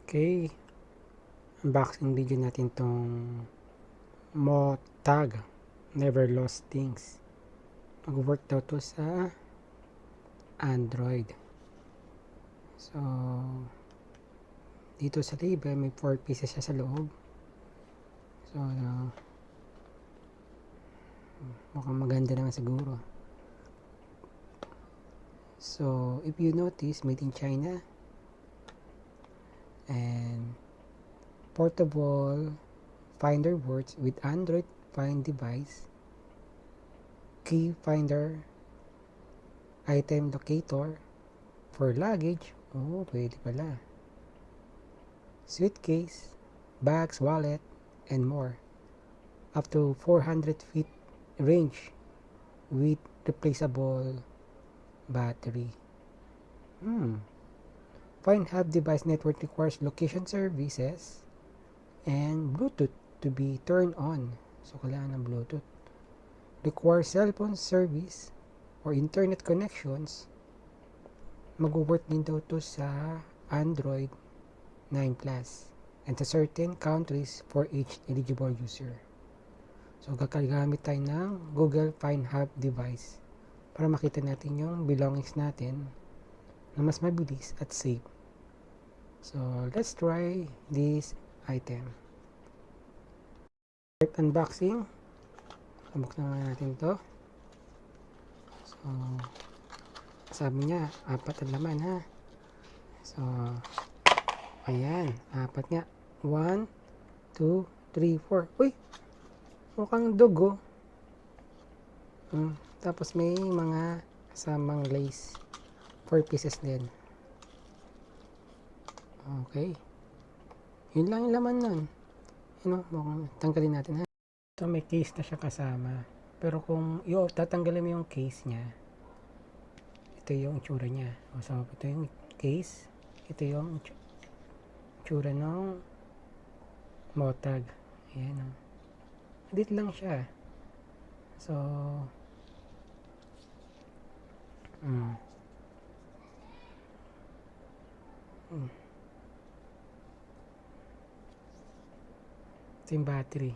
Okay, unboxing video natin tong Motag Never Lost Things. Mag-work daw to sa Android. So, dito sa label may 4 pieces siya sa loob. So, mukhang maganda naman siguro. So, if you notice, made in China. And portable finder words with Android Find device, key finder, item locator for luggage. Oh, pwede pala. Suitcase, bags, wallet, and more. Up to 400 feet range with replaceable battery. Find Hub device network requires location services and Bluetooth to be turned on. So, kailangan ng Bluetooth. Requires cellphone service or internet connections. Mag-work din daw to sa Android 9 Plus and to certain countries for each eligible user. So, gagamit tayo ng Google Find Hub device para makita natin yung belongings natin na mas mabilis at safe. So, let's try this item. Unboxing. Unbox na natin to. So, sabi niya, 4 ang laman ha. So, ayan, 4 nga. 1, 2, 3, 4. Uy! Mukhang dugo. Tapos may mga kasamang lace. 4 pieces din. Okay. Yun lang yung laman nun. Mukhang tanggalin natin ha. So, may case na siya kasama. Pero kung tatanggalin mo yung case niya, ito yung itsura niya. So, ito yung case. Ito yung itsura ng Motag. Ayan o. Dito lang siya. So, ito yung battery.